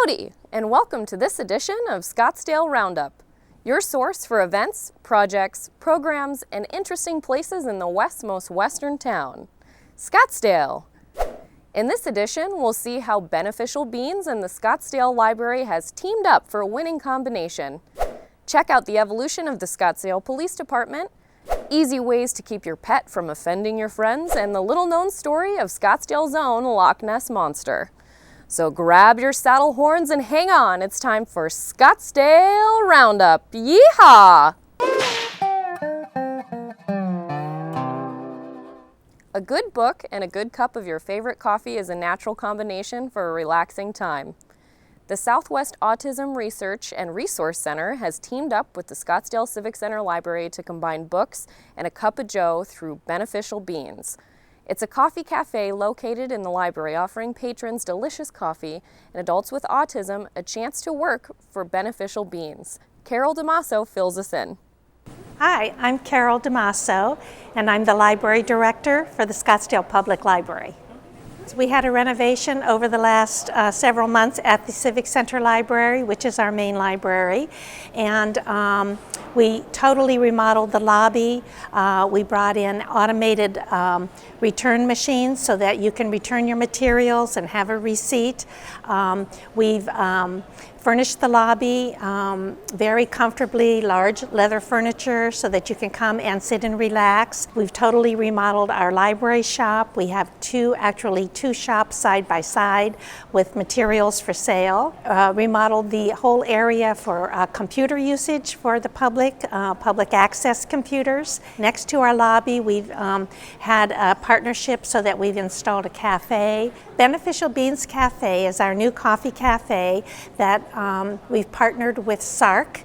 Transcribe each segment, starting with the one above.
Howdy, and welcome to this edition of Scottsdale Roundup, your source for events, projects, programs, and interesting places in the West's most western town, Scottsdale. In this edition, we'll see how Beneficial Beans and the Scottsdale Library has teamed up for a winning combination. Check out the evolution of the Scottsdale Police Department, easy ways to keep your pet from offending your friends, and the little-known story of Scottsdale's own Loch Ness monster. So grab your saddle horns and hang on, it's time for Scottsdale Roundup. Yeehaw! A good book and a good cup of your favorite coffee is a natural combination for a relaxing time. The Southwest Autism Research and Resource Center has teamed up with the Scottsdale Civic Center Library to combine books and a cup of joe through Beneficial Beans. It's a coffee cafe located in the library offering patrons delicious coffee and adults with autism a chance to work for Beneficial Beans. Carol DeMasso fills us in. Hi, I'm Carol DeMasso, and I'm the Library Director for the Scottsdale Public Library. We had a renovation over the last several months at the Civic Center Library, which is our main library, and we totally remodeled the lobby. We brought in automated return machines so that you can return your materials and have a receipt. We've furnished the lobby very comfortably, large leather furniture so that you can come and sit and relax. We've totally remodeled our library shop. We have two shops side by side with materials for sale. Remodeled the whole area for computer usage for the public access computers. Next to our lobby, we've had a partnership so that we've installed a cafe. Beneficial Beans Cafe is our new coffee cafe that we've partnered with SARC,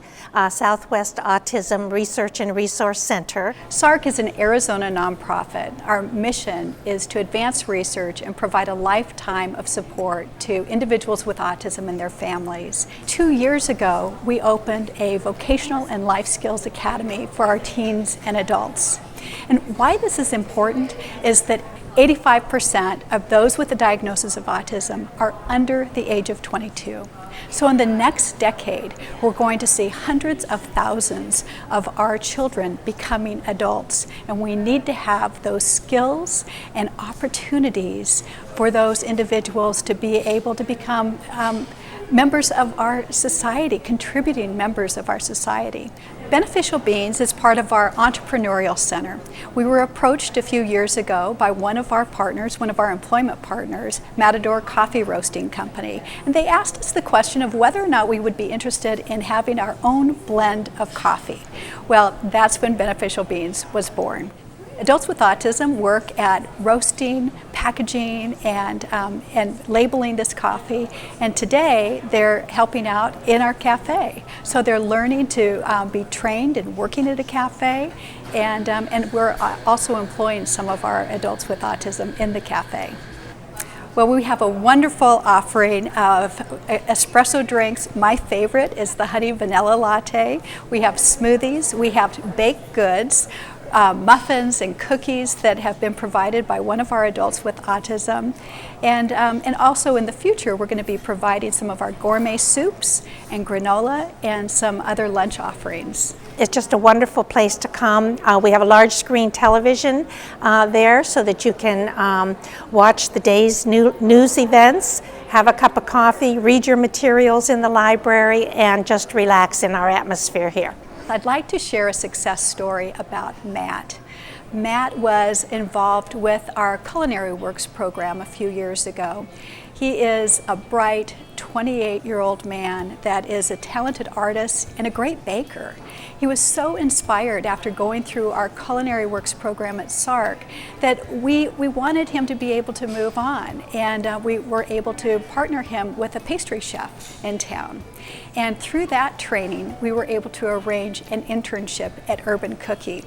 Southwest Autism Research and Resource Center. SARC is an Arizona nonprofit. Our mission is to advance research and provide a lifetime of support to individuals with autism and their families. 2 years ago, we opened a vocational and life skills academy for our teens and adults. And why this is important is that 85% of those with a diagnosis of autism are under the age of 22. So in the next decade, we're going to see hundreds of thousands of our children becoming adults. And we need to have those skills and opportunities for those individuals to be able to become members of our society, contributing members of our society. Beneficial Beans is part of our entrepreneurial center. We were approached a few years ago by one of our partners, one of our employment partners, Matador Coffee Roasting Company, and they asked us the question of whether or not we would be interested in having our own blend of coffee. Well, that's when Beneficial Beans was born. Adults with autism work at roasting, packaging, and labeling this coffee. And today, they're helping out in our cafe. So they're learning to be trained and working at a cafe. And we're also employing some of our adults with autism in the cafe. Well, we have a wonderful offering of espresso drinks. My favorite is the honey vanilla latte. We have smoothies. We have baked goods. Muffins and cookies that have been provided by one of our adults with autism. And also in the future, we're going to be providing some of our gourmet soups and granola and some other lunch offerings. It's just a wonderful place to come. We have a large screen television there so that you can watch the day's news events, have a cup of coffee, read your materials in the library, and just relax in our atmosphere here. I'd like to share a success story about Matt. Matt was involved with our Culinary Works program a few years ago. He is a bright 28-year-old man that is a talented artist and a great baker. He was so inspired after going through our Culinary Works program at SARC that we wanted him to be able to move on, and we were able to partner him with a pastry chef in town. And through that training, we were able to arrange an internship at Urban Cookie.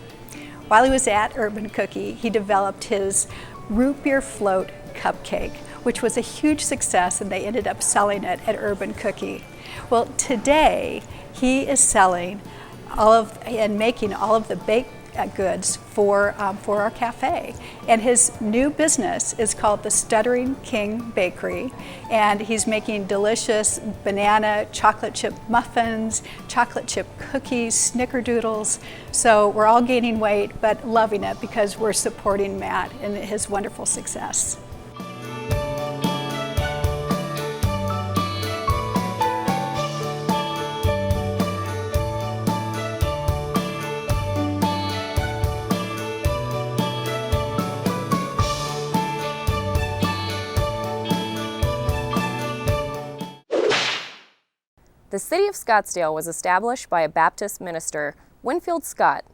While he was at Urban Cookie, he developed his root beer float cupcake, which was a huge success, and they ended up selling it at Urban Cookie. Well, today he is selling and making all of the baked goods for our cafe. And his new business is called the Stuttering King Bakery, and he's making delicious banana chocolate chip muffins, chocolate chip cookies, snickerdoodles. So we're all gaining weight, but loving it because we're supporting Matt in his wonderful success. The city of Scottsdale was established by a Baptist minister, Winfield Scott,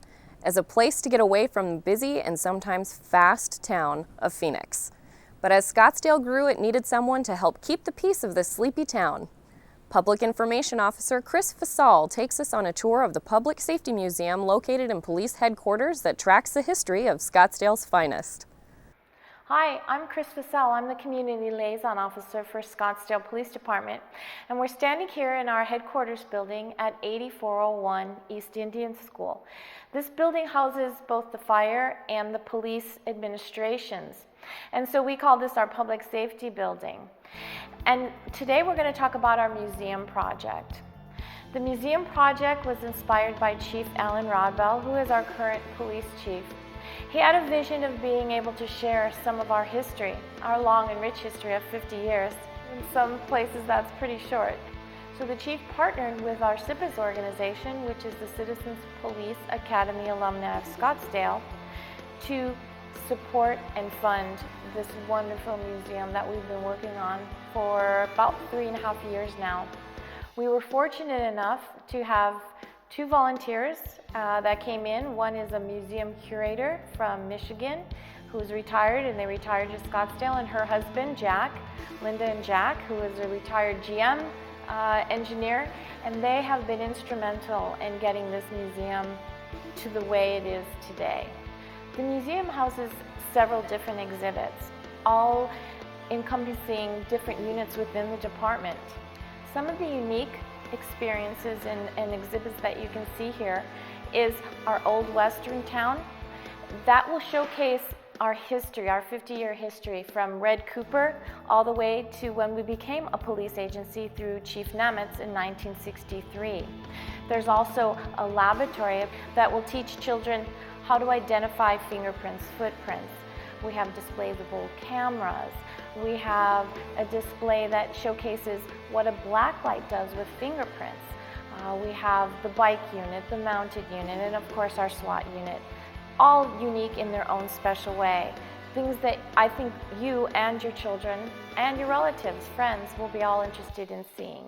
as a place to get away from the busy and sometimes fast town of Phoenix. But as Scottsdale grew, it needed someone to help keep the peace of this sleepy town. Public Information Officer Chris Fasal takes us on a tour of the Public Safety Museum located in police headquarters that tracks the history of Scottsdale's finest. Hi, I'm Chris Fasal. I'm the Community Liaison Officer for Scottsdale Police Department, and we're standing here in our headquarters building at 8401 East Indian School. This building houses both the fire and the police administrations, and so we call this our public safety building. And today we're going to talk about our museum project. The museum project was inspired by Chief Alan Rodbell, who is our current police chief. He had a vision of being able to share some of our history, our long and rich history of 50 years. In some places that's pretty short. So the chief partnered with our CIPAS organization, which is the Citizens Police Academy Alumni of Scottsdale, to support and fund this wonderful museum that we've been working on for about 3.5 years now. We were fortunate enough to have 2 volunteers that came in. One is a museum curator from Michigan who's retired, and they retired to Scottsdale, and her husband, Jack, Linda and Jack, who is a retired GM engineer, and they have been instrumental in getting this museum to the way it is today. The museum houses several different exhibits, all encompassing different units within the department. Some of the unique experiences and exhibits that you can see here is our old western town. That will showcase our history, our 50-year history, from Red Cooper all the way to when we became a police agency through Chief Nemitz in 1963. There's also a laboratory that will teach children how to identify fingerprints, footprints. We have displays of old cameras. We have a display that showcases what a blacklight does with fingerprints. We have the bike unit, the mounted unit, and of course our SWAT unit, all unique in their own special way. Things that I think you and your children and your relatives, friends, will be all interested in seeing.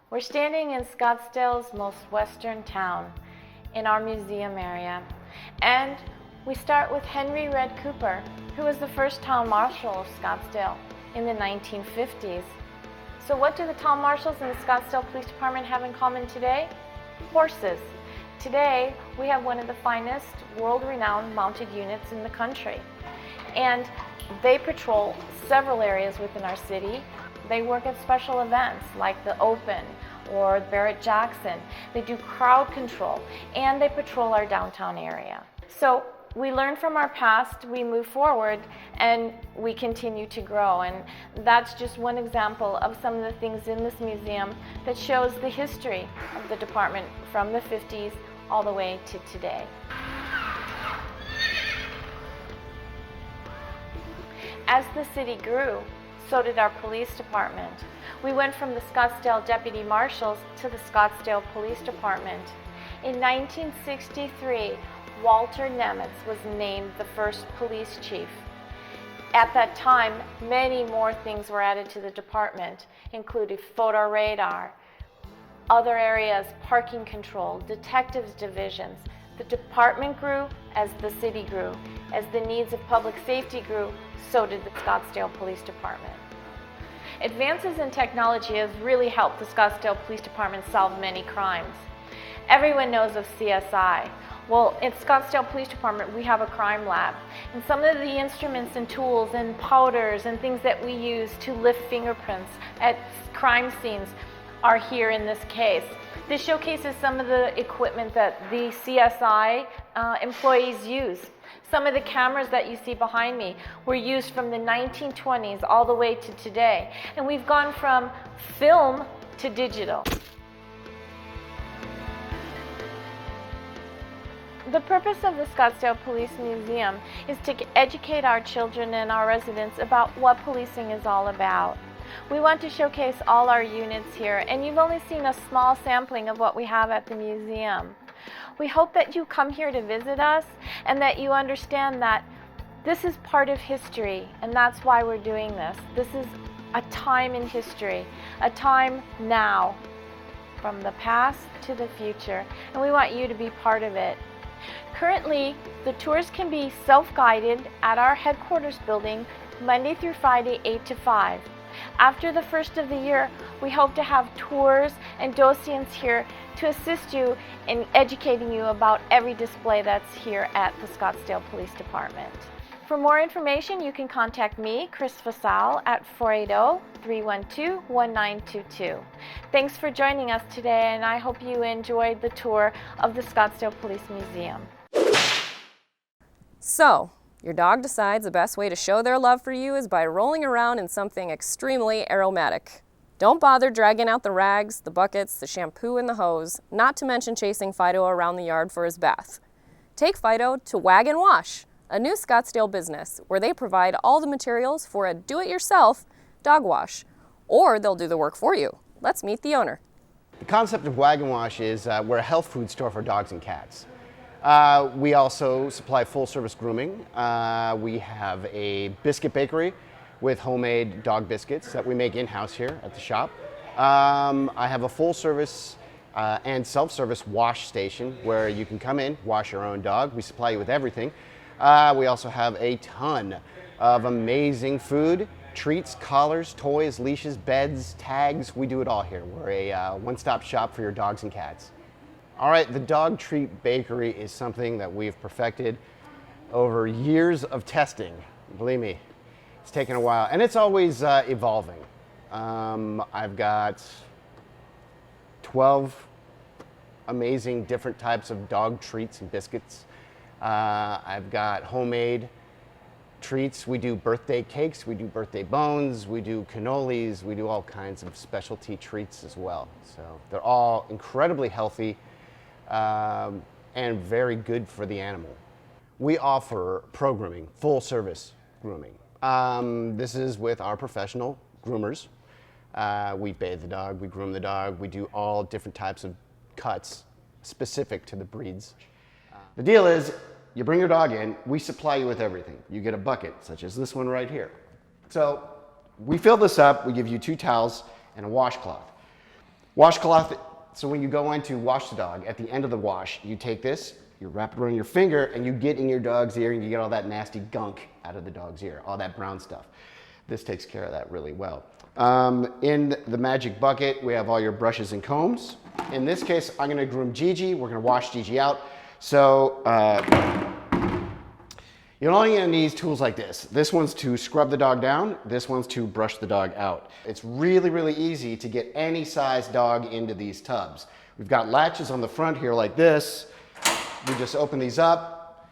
We're standing in Scottsdale's most western town in our museum area, and we start with Henry Red Cooper, who was the first town marshal of Scottsdale in the 1950s. So what do the town marshals and the Scottsdale Police Department have in common today? Horses. Today, we have one of the finest world-renowned mounted units in the country. And they patrol several areas within our city. They work at special events like the Open or Barrett-Jackson. They do crowd control, and they patrol our downtown area. So we learn from our past, we move forward, and we continue to grow. And that's just one example of some of the things in this museum that shows the history of the department from the 50s all the way to today. As the city grew, so did our police department. We went from the Scottsdale Deputy Marshals to the Scottsdale Police Department. In 1963, Walter Nemitz was named the first police chief. At that time, many more things were added to the department, including photo radar, other areas, parking control, detectives divisions. The department grew as the city grew. As the needs of public safety grew, so did the Scottsdale Police Department. Advances in technology has really helped the Scottsdale Police Department solve many crimes. Everyone knows of CSI. Well, at Scottsdale Police Department, we have a crime lab. And some of the instruments and tools and powders and things that we use to lift fingerprints at crime scenes are here in this case. This showcases some of the equipment that the CSI employees use. Some of the cameras that you see behind me were used from the 1920s all the way to today. And we've gone from film to digital. The purpose of the Scottsdale Police Museum is to educate our children and our residents about what policing is all about. We want to showcase all our units here, and you've only seen a small sampling of what we have at the museum. We hope that you come here to visit us and that you understand that this is part of history, and that's why we're doing this. This is a time in history, a time now, from the past to the future, and we want you to be part of it. Currently, the tours can be self-guided at our headquarters building Monday through Friday, 8 to 5. After the first of the year, we hope to have tours and docents here to assist you in educating you about every display that's here at the Scottsdale Police Department. For more information, you can contact me, Chris Fasal, at 480-312-1922. Thanks for joining us today, and I hope you enjoyed the tour of the Scottsdale Police Museum. So, your dog decides the best way to show their love for you is by rolling around in something extremely aromatic. Don't bother dragging out the rags, the buckets, the shampoo, and the hose, not to mention chasing Fido around the yard for his bath. Take Fido to Wagon Wash, a new Scottsdale business where they provide all the materials for a do-it-yourself dog wash, or they'll do the work for you. Let's meet the owner. The concept of Wagon Wash is we're a health food store for dogs and cats. We also supply full-service grooming. We have a biscuit bakery with homemade dog biscuits that we make in-house here at the shop. I have a full-service and self-service wash station where you can come in, wash your own dog. We supply you with everything. We also have a ton of amazing food, treats, collars, toys, leashes, beds, tags. We do it all here. We're a one-stop shop for your dogs and cats. All right, the dog treat bakery is something that we've perfected over years of testing. Believe me, it's taken a while, and it's always evolving. I've got 12 amazing different types of dog treats and biscuits. I've got homemade treats. We do birthday cakes, we do birthday bones, we do cannolis, we do all kinds of specialty treats as well. So they're all incredibly healthy and very good for the animal. We offer pro-grooming, full service grooming. This is with our professional groomers. We bathe the dog, we groom the dog, we do all different types of cuts specific to the breeds. The deal is, you bring your dog in, we supply you with everything. You get a bucket, such as this one right here. So we fill this up, we give you 2 towels and a washcloth. Washcloth, so when you go in to wash the dog, at the end of the wash, you take this, you wrap it around your finger, and you get in your dog's ear and you get all that nasty gunk out of the dog's ear, all that brown stuff. This takes care of that really well. In the magic bucket, we have all your brushes and combs. In this case, I'm gonna groom Gigi. We're gonna wash Gigi out. So you're only gonna need tools like this. This one's to scrub the dog down. This one's to brush the dog out. It's really, really easy to get any size dog into these tubs. We've got latches on the front here like this. We just open these up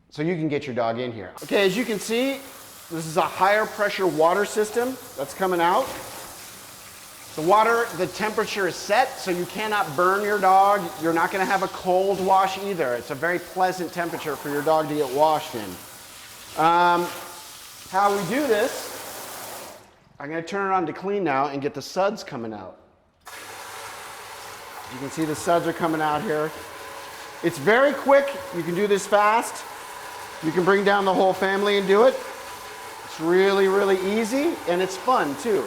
so you can get your dog in here. Okay, as you can see, this is a higher pressure water system that's coming out. The water, the temperature is set so you cannot burn your dog. You're not gonna have a cold wash either. It's a very pleasant temperature for your dog to get washed in. How we do this, I'm gonna turn it on to clean now and get the suds coming out. You can see the suds are coming out here. It's very quick. You can do this fast. You can bring down the whole family and do it. It's really, really easy, and it's fun too.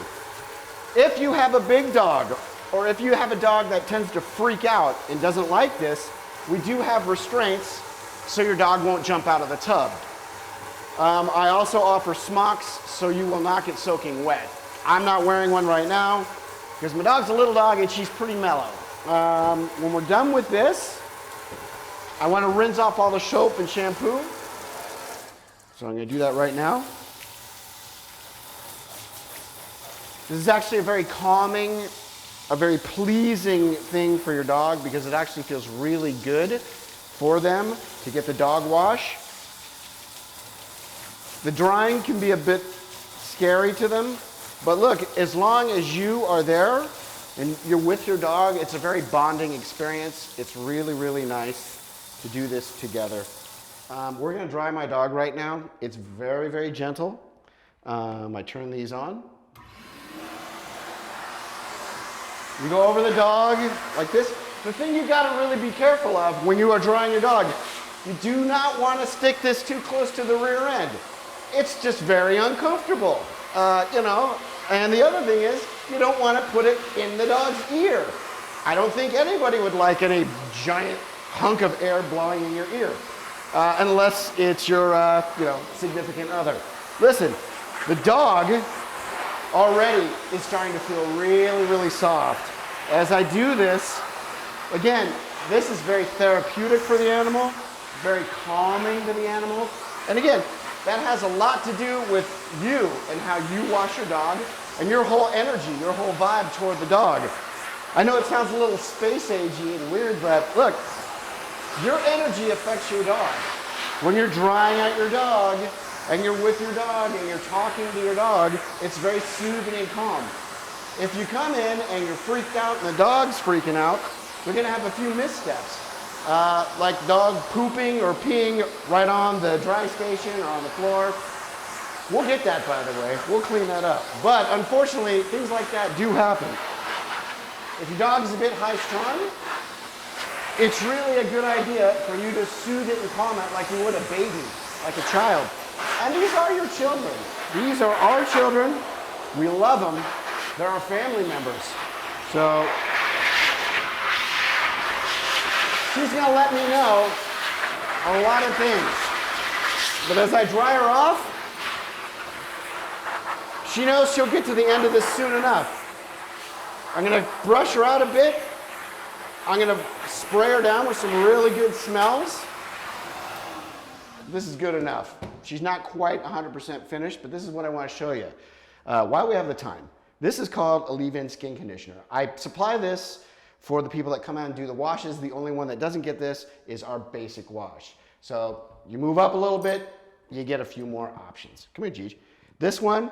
If you have a big dog, or if you have a dog that tends to freak out and doesn't like this, we do have restraints so your dog won't jump out of the tub. I also offer smocks so you will not get soaking wet. I'm not wearing one right now because my dog's a little dog and she's pretty mellow. When we're done with this, I want to rinse off all the soap and shampoo. So I'm going to do that right now. This is actually a very calming, a very pleasing thing for your dog because it actually feels really good for them to get the dog wash. The drying can be a bit scary to them, but look, as long as you are there and you're with your dog, it's a very bonding experience. It's really, really nice to do this together. We're gonna dry my dog right now. It's very, very gentle. I turn these on. You go over the dog like this. The thing you gotta really be careful of when you are drying your dog, you do not wanna stick this too close to the rear end. It's just very uncomfortable, And the other thing is, you don't want to put it in the dog's ear. I don't think anybody would like any giant hunk of air blowing in your ear, unless it's your, significant other. Listen, the dog already is starting to feel really, really soft. As I do this, again, this is very therapeutic for the animal, very calming to the animal, and again, that has a lot to do with you and how you wash your dog and your whole energy, your whole vibe toward the dog. I know it sounds a little space-agey and weird, but look, your energy affects your dog. When you're drying out your dog and you're with your dog and you're talking to your dog, it's very soothing and calm. If you come in and you're freaked out and the dog's freaking out, you're gonna have a few missteps. Like dog pooping or peeing right on the dry station or on the floor. We'll get that, by the way. We'll clean that up. But unfortunately, things like that do happen. If your dog is a bit high-strung, it's really a good idea for you to soothe it and calm it like you would a baby, like a child. And these are your children. These are our children. We love them. They're our family members. So she's gonna let me know a lot of things. But as I dry her off, she knows she'll get to the end of this soon enough. I'm gonna brush her out a bit. I'm gonna spray her down with some really good smells. This is good enough. She's not quite 100% finished, but this is what I wanna show you. While we have the time. This is called a leave-in skin conditioner. I supply this for the people that come out and do the washes. The only one that doesn't get this is our basic wash. So you move up a little bit, you get a few more options. Come here, Gigi. This one,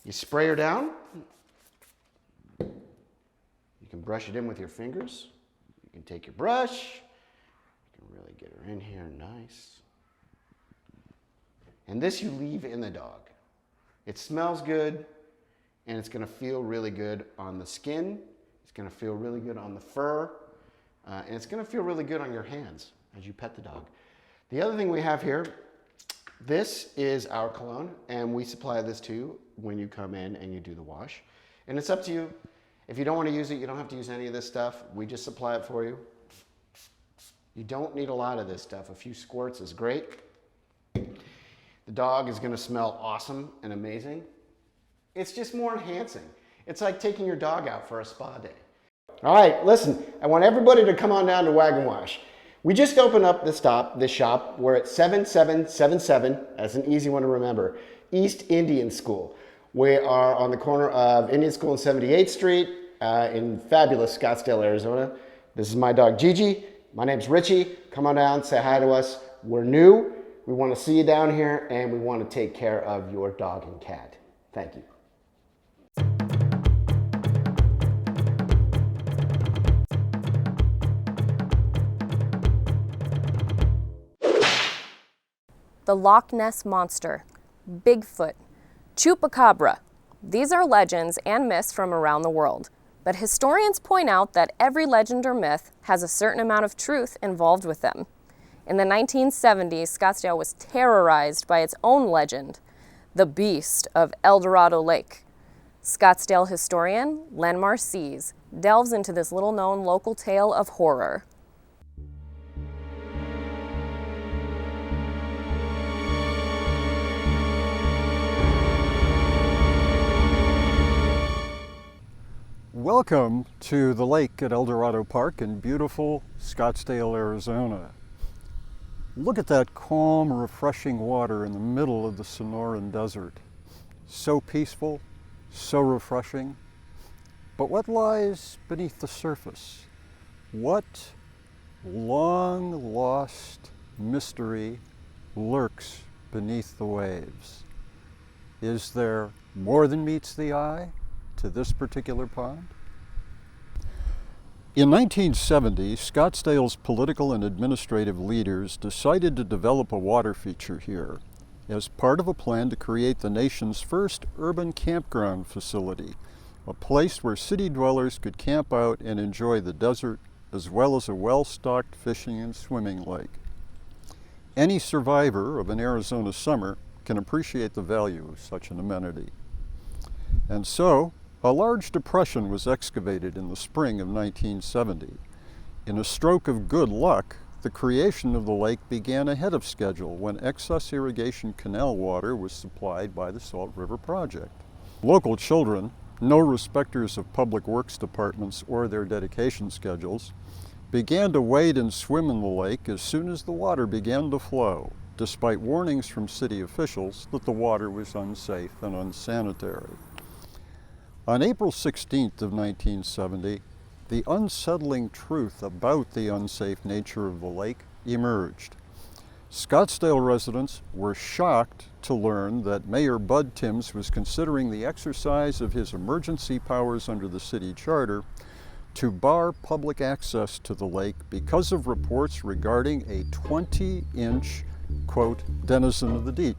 you spray her down. You can brush it in with your fingers. You can take your brush. You can really get her in here nice. And this you leave in the dog. It smells good. And it's gonna feel really good on the skin. It's gonna feel really good on the fur. And it's gonna feel really good on your hands as you pet the dog. The other thing we have here, this is our cologne, and we supply this to you when you come in and you do the wash. And it's up to you. If you don't wanna use it, you don't have to use any of this stuff. We just supply it for you. You don't need a lot of this stuff. A few squirts is great. The dog is gonna smell awesome and amazing. It's just more enhancing. It's like taking your dog out for a spa day. All right, listen, I want everybody to come on down to Wagon Wash. We just opened up this shop. We're at 7777, that's an easy one to remember, East Indian School. We are on the corner of Indian School and 78th Street in fabulous Scottsdale, Arizona. This is my dog Gigi. My name's Richie. Come on down, say hi to us. We're new. We want to see you down here, and we want to take care of your dog and cat. Thank you. The Loch Ness Monster, Bigfoot, Chupacabra. These are legends and myths from around the world, but historians point out that every legend or myth has a certain amount of truth involved with them. In the 1970s, Scottsdale was terrorized by its own legend, the Beast of Eldorado Lake. Scottsdale historian Len Marcies delves into this little-known local tale of horror. Welcome to the lake at Eldorado Park in beautiful Scottsdale, Arizona. Look at that calm, refreshing water in the middle of the Sonoran Desert. So peaceful, so refreshing. But what lies beneath the surface? What long-lost mystery lurks beneath the waves? Is there more than meets the eye to this particular pond? In 1970, Scottsdale's political and administrative leaders decided to develop a water feature here as part of a plan to create the nation's first urban campground facility, a place where city dwellers could camp out and enjoy the desert as well as a well-stocked fishing and swimming lake. Any survivor of an Arizona summer can appreciate the value of such an amenity. And so, a large depression was excavated in the spring of 1970. In a stroke of good luck, the creation of the lake began ahead of schedule when excess irrigation canal water was supplied by the Salt River Project. Local children, no respecters of public works departments or their dedication schedules, began to wade and swim in the lake as soon as the water began to flow, despite warnings from city officials that the water was unsafe and unsanitary. On April 16th of 1970, the unsettling truth about the unsafe nature of the lake emerged. Scottsdale residents were shocked to learn that Mayor Bud Tims was considering the exercise of his emergency powers under the city charter to bar public access to the lake because of reports regarding a 20-inch, quote, denizen of the deep,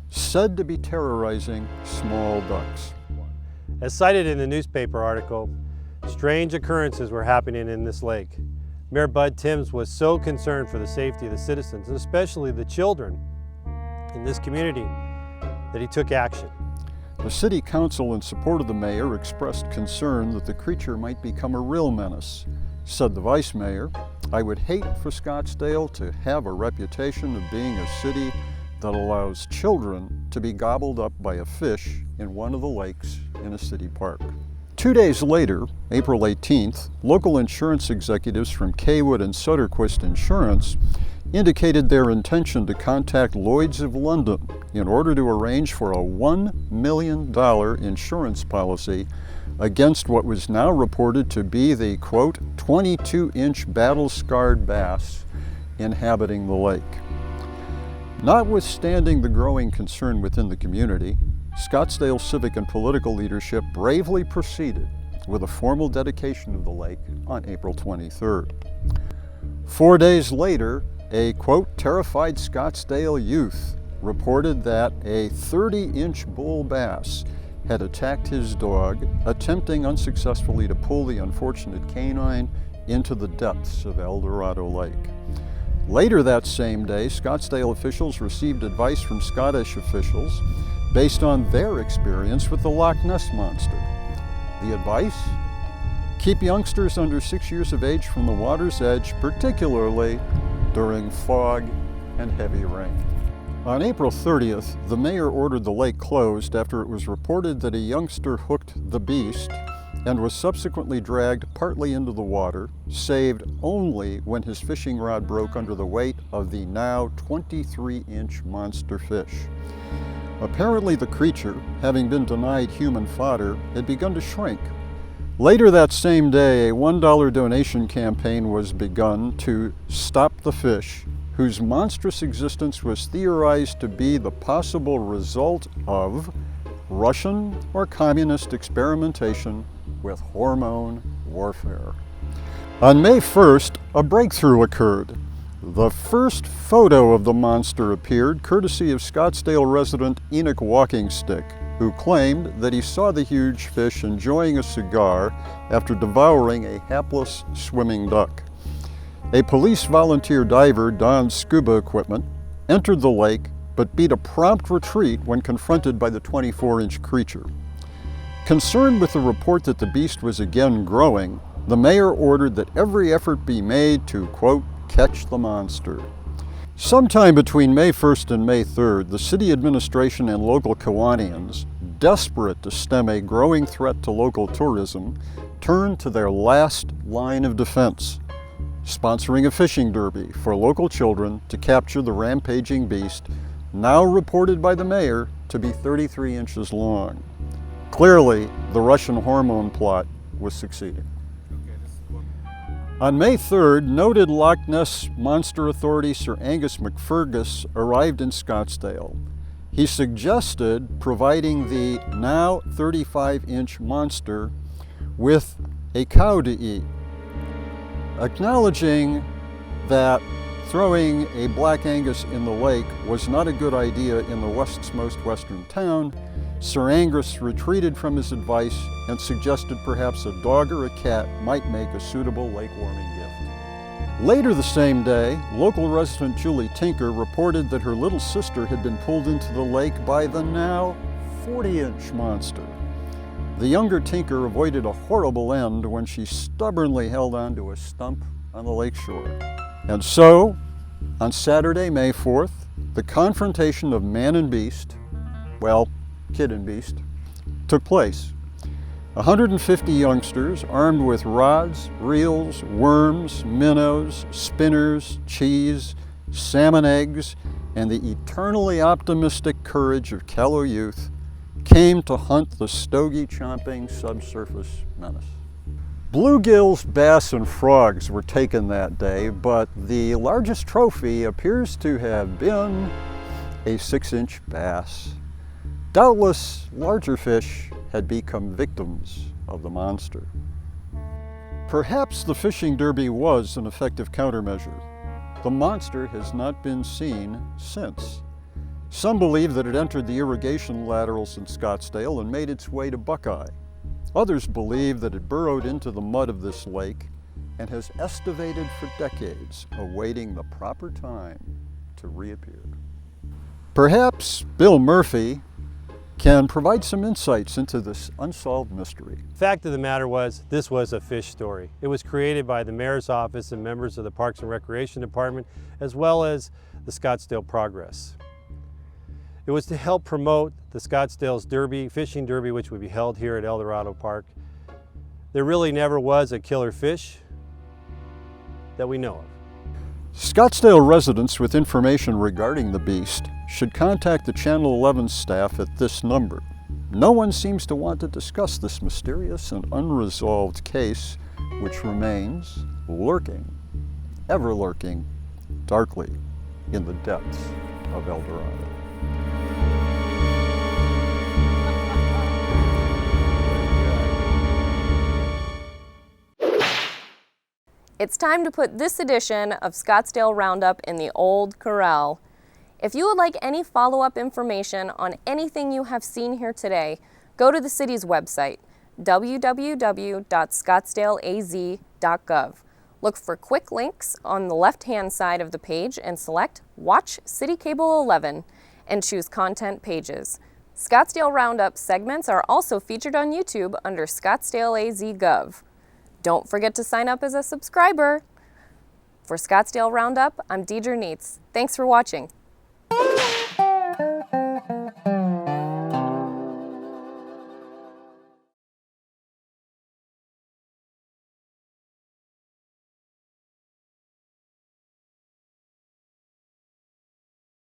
said to be terrorizing small ducks. As cited in the newspaper article, strange occurrences were happening in this lake. Mayor Bud Tims was so concerned for the safety of the citizens, and especially the children in this community, that he took action. The city council, in support of the mayor, expressed concern that the creature might become a real menace. Said the vice mayor, "I would hate for Scottsdale to have a reputation of being a city that allows children to be gobbled up by a fish in one of the lakes in a city park." 2 days later, April 18th, local insurance executives from Kaywood and Soderquist Insurance indicated their intention to contact Lloyd's of London in order to arrange for a $1 million insurance policy against what was now reported to be the, quote, 22-inch battle-scarred bass inhabiting the lake. Notwithstanding the growing concern within the community, Scottsdale civic and political leadership bravely proceeded with a formal dedication of the lake on April 23rd. 4 days later, a, quote, terrified Scottsdale youth reported that a 30-inch bull bass had attacked his dog, attempting unsuccessfully to pull the unfortunate canine into the depths of Eldorado Lake. Later that same day, Scottsdale officials received advice from Scottish officials based on their experience with the Loch Ness monster. The advice? Keep youngsters under 6 years of age from the water's edge, particularly during fog and heavy rain. On April 30th, the mayor ordered the lake closed after it was reported that a youngster hooked the beast and was subsequently dragged partly into the water, saved only when his fishing rod broke under the weight of the now 23-inch monster fish. Apparently the creature, having been denied human fodder, had begun to shrink. Later that same day, a $1 donation campaign was begun to stop the fish, whose monstrous existence was theorized to be the possible result of Russian or communist experimentation with hormone warfare. On May 1st, a breakthrough occurred. The first photo of the monster appeared courtesy of Scottsdale resident Enoch Walkingstick, who claimed that he saw the huge fish enjoying a cigar after devouring a hapless swimming duck. A police volunteer diver donned scuba equipment, entered the lake, but beat a prompt retreat when confronted by the 24-inch creature. Concerned with the report that the beast was again growing, the mayor ordered that every effort be made to, quote, catch the monster. Sometime between May 1st and May 3rd, the city administration and local Kiwanians, desperate to stem a growing threat to local tourism, turned to their last line of defense, sponsoring a fishing derby for local children to capture the rampaging beast, now reported by the mayor to be 33 inches long. Clearly, the Russian hormone plot was succeeding. On May 3rd, noted Loch Ness monster authority Sir Angus McFergus arrived in Scottsdale. He suggested providing the now 35-inch monster with a cow to eat. Acknowledging that throwing a Black Angus in the lake was not a good idea in the West's most western town, Sir Angus retreated from his advice and suggested perhaps a dog or a cat might make a suitable lake warming gift. Later the same day, local resident Julie Tinker reported that her little sister had been pulled into the lake by the now 40-inch monster. The younger Tinker avoided a horrible end when she stubbornly held onto a stump on the lakeshore. And so, on Saturday, May 4th, the confrontation of man and beast, well, kid and beast, took place. 150 youngsters armed with rods, reels, worms, minnows, spinners, cheese, salmon eggs, and the eternally optimistic courage of callow youth came to hunt the stogie-chomping subsurface menace. Bluegills, bass, and frogs were taken that day, but the largest trophy appears to have been a 6-inch bass. Doubtless, larger fish had become victims of the monster. Perhaps the fishing derby was an effective countermeasure. The monster has not been seen since. Some believe that it entered the irrigation laterals in Scottsdale and made its way to Buckeye. Others believe that it burrowed into the mud of this lake and has estivated for decades, awaiting the proper time to reappear. Perhaps Bill Murphy can provide some insights into this unsolved mystery. The fact of the matter was, this was a fish story. It was created by the Mayor's Office and members of the Parks and Recreation Department, as well as the Scottsdale Progress. It was to help promote the Scottsdale's Derby, fishing derby, which would be held here at Eldorado Park. There really never was a killer fish that we know of. Scottsdale residents with information regarding the beast should contact the Channel 11 staff at this number. No one seems to want to discuss this mysterious and unresolved case, which remains lurking, ever lurking, darkly in the depths of Eldorado. It's time to put this edition of Scottsdale Roundup in the old corral. If you would like any follow-up information on anything you have seen here today, go to the city's website, www.scottsdaleaz.gov. Look for quick links on the left-hand side of the page and select Watch City Cable 11 and choose Content Pages. Scottsdale Roundup segments are also featured on YouTube under ScottsdaleAZ.gov. Don't forget to sign up as a subscriber. For Scottsdale Roundup, I'm Deidre Neitz. Thanks for watching.